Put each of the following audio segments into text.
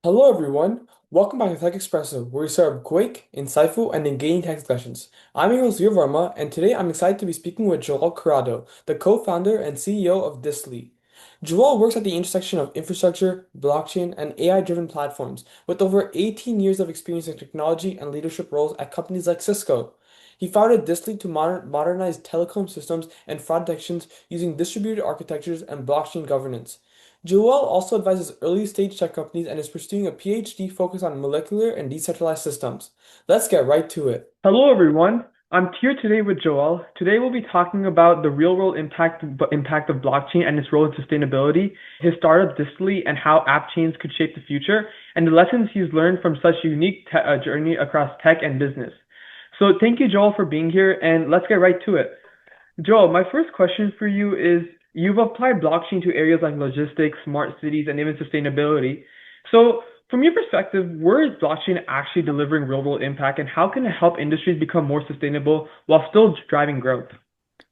Hello, everyone. Welcome back to TekXpresso, where we serve quick, insightful, and engaging tech discussions. I'm your host, Veer Varma, and today I'm excited to be speaking with Joel Curado, the co-founder and CEO of Distli. Joel works at the intersection of infrastructure, blockchain, and AI-driven platforms, with over 18 years of experience in technology and leadership roles at companies like Cisco. He founded Distli to modernize telecom systems and fraud detections using distributed architectures and blockchain governance. Joel also advises early stage tech companies and is pursuing a PhD focused on molecular and decentralized systems. Let's get right to it. Hello, everyone. I'm here today with Joel. Today, we'll be talking about the real world impact of blockchain and its role in sustainability, his startup Distli, and how app chains could shape the future, and the lessons he's learned from such a unique journey across tech and business. So, thank you, Joel, for being here, and let's get right to it. Joel, my first question for you is you've applied blockchain to areas like logistics, smart cities, and even sustainability. So, from your perspective, where is blockchain actually delivering real world impact and how can it help industries become more sustainable while still driving growth?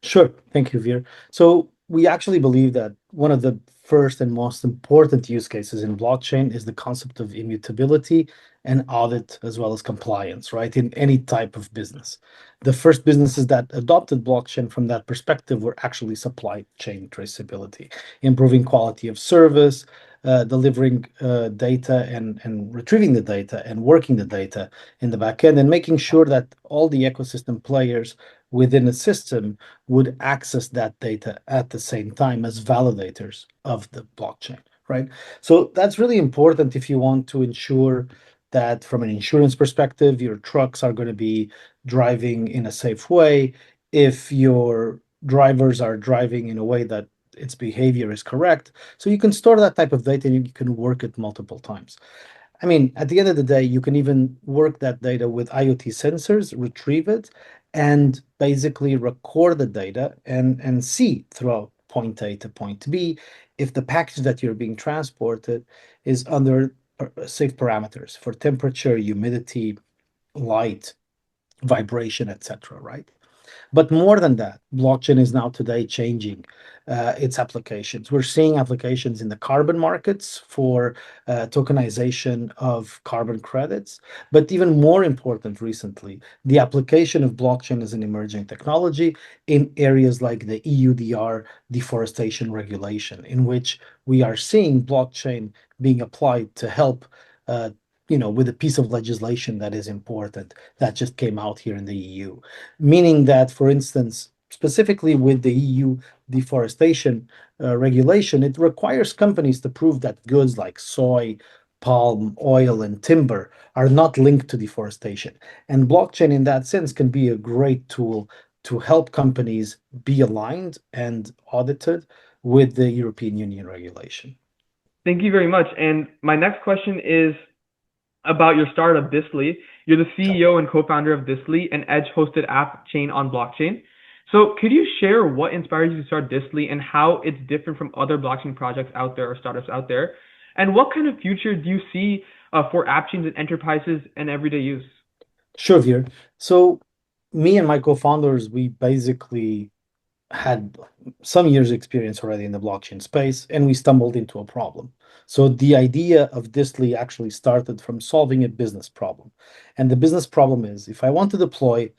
Sure. Thank you, Veer. So we actually believe that one of the first and most important use cases in blockchain is the concept of immutability and audit as well as compliance, right? In any type of business. The first businesses that adopted blockchain from that perspective were actually supply chain traceability, improving quality of service, delivering data and retrieving the data and working the data in the back end and making sure that all the ecosystem players within a system would access that data at the same time as validators of the blockchain, right? So that's really important if you want to ensure that from an insurance perspective, your trucks are going to be driving in a safe way. If your drivers are driving in a way that its behavior is correct. So you can store that type of data and you can work it multiple times. I mean, at the end of the day, you can even work that data with IoT sensors, retrieve it, and basically record the data and see throughout point A to point B if the package that you're being transported is under safe parameters for temperature, humidity, light, vibration, etc. Right? But more than that, blockchain is now today changing its applications. We're seeing applications in the carbon markets for tokenization of carbon credits. But even more important recently, the application of blockchain as an emerging technology in areas like the EUDR deforestation regulation, in which we are seeing blockchain being applied to help. With a piece of legislation that is important that just came out here in the EU, meaning that, for instance, specifically with the EU deforestation regulation, it requires companies to prove that goods like soy, palm oil, and timber are not linked to deforestation. And blockchain, in that sense, can be a great tool to help companies be aligned and audited with the European Union regulation. Thank you very much. And my next question is about your startup, Distli. You're the CEO and co-founder of Distli, an edge-hosted app chain on blockchain. So, could you share what inspired you to start Distli and how it's different from other blockchain projects out there or startups out there? And what kind of future do you see for app chains and enterprises and everyday use? Sure, Veer. So, me and my co-founders, we basically had some years experience already in the blockchain space and we stumbled into a problem. So the idea of Distli actually started from solving a business problem. And the business problem is if I want to deploy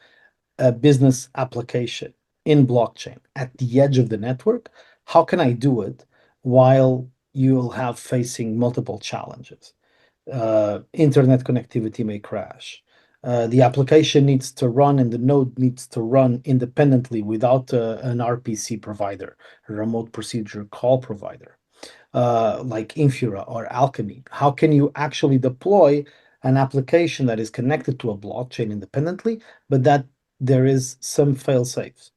a business application in blockchain at the edge of the network, how can I do it while you'll have facing multiple challenges? Internet connectivity may crash. The application needs to run and the node needs to run independently without an RPC provider, a remote procedure call provider, like Infura or Alchemy. How can you actually deploy an application that is connected to a blockchain independently, but that there is some fail safes?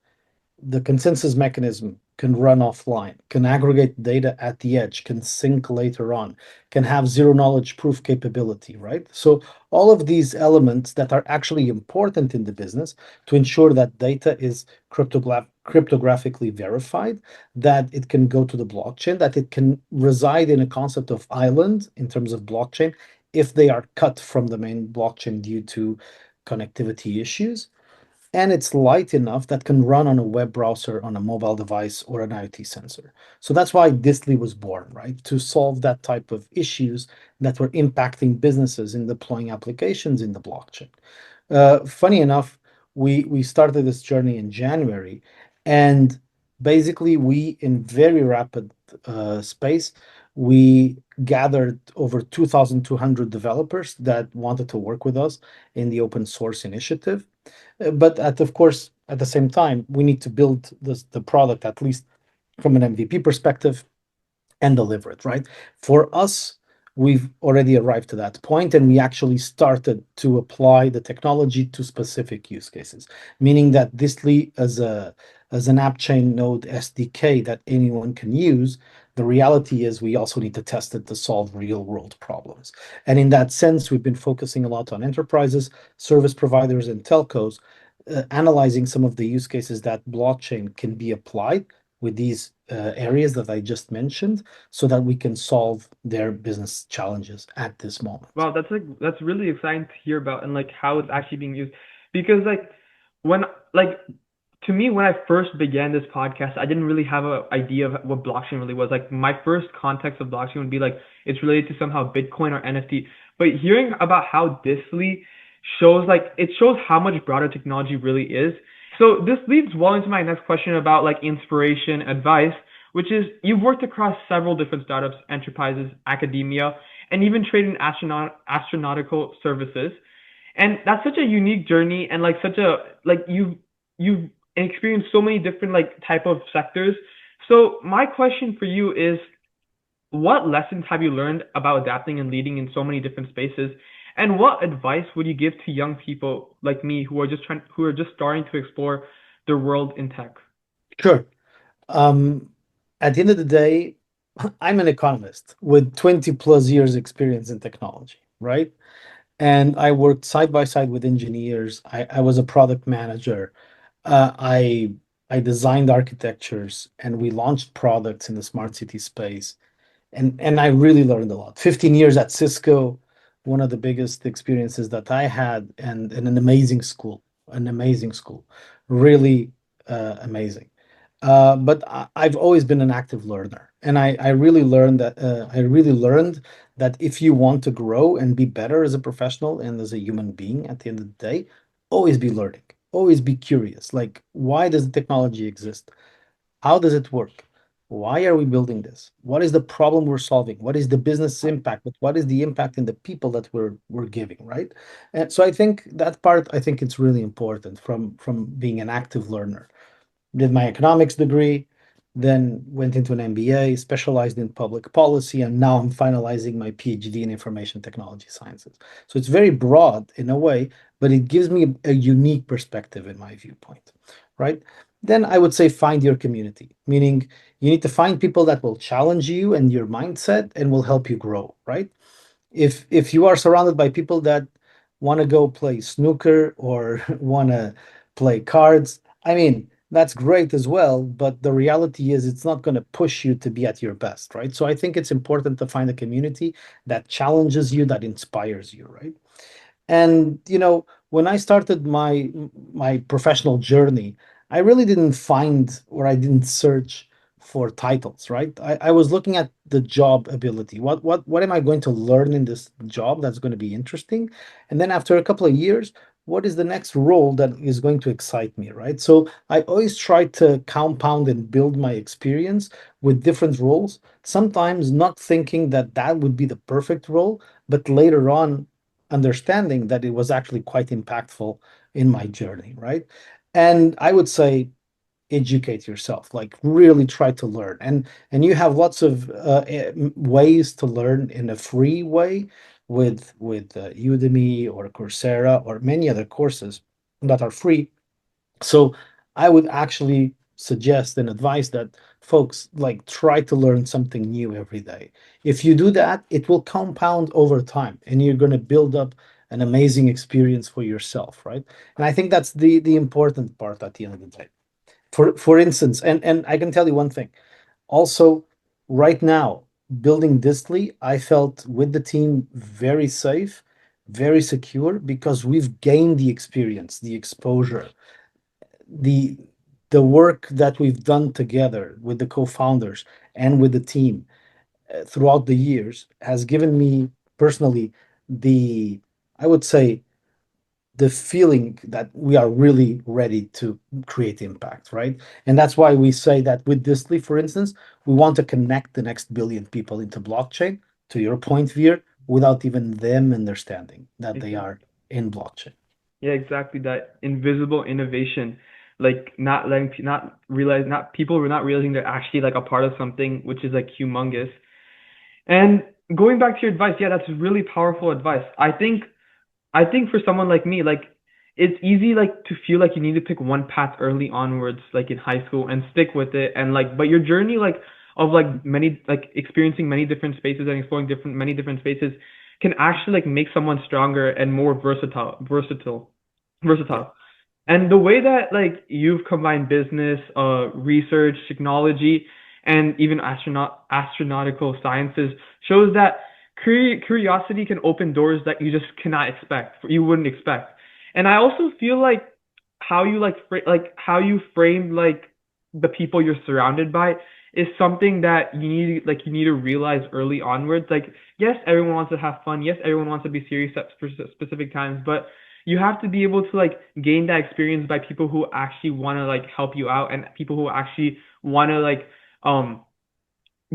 The consensus mechanism can run offline, can aggregate data at the edge, can sync later on, can have zero knowledge proof capability, right? So all of these elements that are actually important in the business to ensure that data is cryptographically verified, that it can go to the blockchain, that it can reside in a concept of island in terms of blockchain if they are cut from the main blockchain due to connectivity issues. and it's light enough that can run on a web browser, on a mobile device, or an IoT sensor. So that's why Distli was born, right? To solve that type of issues that were impacting businesses in deploying applications in the blockchain. Funny enough, we started this journey in January, and basically we, in very rapid space, we gathered over 2,200 developers that wanted to work with us in the open source initiative. But of course, at the same time, we need to build the product, at least from an MVP perspective, and deliver it, right? For us, we've already arrived to that point, and we actually started to apply the technology to specific use cases, meaning that Distli as an app chain node SDK that anyone can use. The reality is we also need to test it to solve real world problems. And in that sense, we've been focusing a lot on enterprises, service providers, and telcos, analyzing some of the use cases that blockchain can be applied with these areas that I just mentioned so that we can solve their business challenges at this moment. Wow, that's really exciting to hear about and like how it's actually being used. Because when like to me when I first began this podcast, I didn't really have an idea of what blockchain really was. Like my first context of blockchain would be like it's related to somehow Bitcoin or NFT. But hearing about how Distly shows like it shows how much broader technology really is. So this leads well into my next question about like inspiration, advice, which is you've worked across several different startups, enterprises, academia, and even trade in astronautical services. And that's such a unique journey and like such a like you've experienced so many different like type of sectors. So my question for you is what lessons have you learned about adapting and leading in so many different spaces? And what advice would you give to young people like me who are just starting to explore their world in tech? Sure. Um, at the end of the day, I'm an economist with 20 plus years experience in technology, right? And I worked side by side with engineers. I was a product manager. Uh, I I designed architectures and we launched products in the smart city space. And I really learned a lot. 15 years at Cisco, one of the biggest experiences that I had, and an amazing school, really amazing. But I've always been an active learner, and I really learned that if you want to grow and be better as a professional and as a human being, at the end of the day, always be learning, always be curious. Like, why does the technology exist? How does it work? Why are we building this? What is the problem we're solving? What is the business impact? But what is the impact in the people that we're giving, right? And so I think that part, I think it's really important from being an active learner. Did my economics degree, then went into an MBA, specialized in public policy, and now I'm finalizing my PhD in information technology sciences. So it's very broad in a way, but it gives me a unique perspective in my viewpoint, right? Then I would say find your community, meaning you need to find people that will challenge you and your mindset and will help you grow, right? If you are surrounded by people that want to go play snooker or want to play cards, I mean, that's great as well, but the reality is it's not going to push you to be at your best, right? So I think it's important to find a community that challenges you, that inspires you, right? And when I started my professional journey, I really didn't find, or I didn't search for titles, right? I was looking at the job ability. What am I going to learn in this job that's going to be interesting? And then after a couple of years, what is the next role that is going to excite me, right? So I always try to compound and build my experience with different roles, sometimes not thinking that that would be the perfect role, but later on understanding that it was actually quite impactful in my journey, right? And I would say educate yourself, like really try to learn. And you have lots of ways to learn in a free way with Udemy or Coursera or many other courses that are free. So I would actually suggest and advise that folks like try to learn something new every day. If you do that, it will compound over time and you're going to build up an amazing experience for yourself, right? And I think that's the important part at the end of the day. For instance, and I can tell you one thing. Also, right now, building Distly, I felt with the team very safe, very secure because we've gained the experience, the exposure, the the work that we've done together with the co-founders and with the team throughout the years has given me personally the, I would say, the feeling that we are really ready to create impact, right? And that's why we say that with Distli, for instance, we want to connect the next billion people into blockchain, to your point, Veer, without even them understanding that they are Exactly. in blockchain. Yeah, exactly. That invisible innovation, like not letting, not realize, not people were not realizing they're actually like a part of something which is like humongous. And going back to your advice, yeah, that's really powerful advice. I think for someone like me, like it's easy like to feel like you need to pick one path early onwards, like in high school, and stick with it. And like, but your journey, like of like many, like experiencing many different spaces and exploring many different spaces, can actually like make someone stronger and more Yeah. versatile. And the way that like you've combined business, research, technology, and even astronautical sciences shows that curiosity can open doors that you just cannot expect, you wouldn't expect. And I also feel like how you like how you frame like the people you're surrounded by is something that you need to realize early onwards. Like yes, everyone wants to have fun. Yes, everyone wants to be serious at specific times, but you have to be able to like gain that experience by people who actually want to like help you out and people who actually want to like um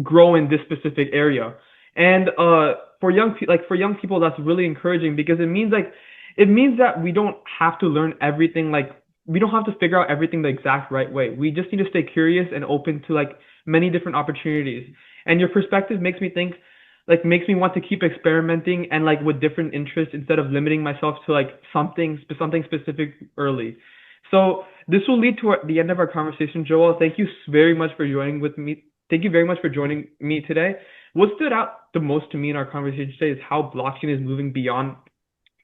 grow in this specific area. And for young people, that's really encouraging because it means that we don't have to learn everything like we don't have to figure out everything the exact right way. We just need to stay curious and open to like many different opportunities. And your perspective makes me want to keep experimenting and like with different interests instead of limiting myself to like something specific early. So this will lead to the end of our conversation, Joel. Thank you very much for joining with me. Thank you very much for joining me today. What stood out the most to me in our conversation today is how blockchain is moving beyond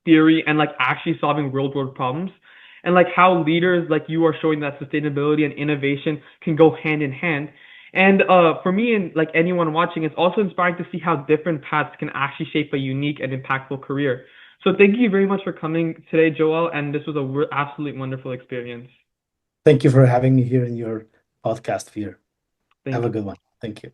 theory and like actually solving real world problems. And like how leaders like you are showing that sustainability and innovation can go hand in hand. And for me and like anyone watching, it's also inspiring to see how different paths can actually shape a unique and impactful career. So thank you very much for coming today, Joel. And this was a absolutely wonderful experience. Thank you for having me here in your podcast, Veer. Have Thank a you. good one. Thank you.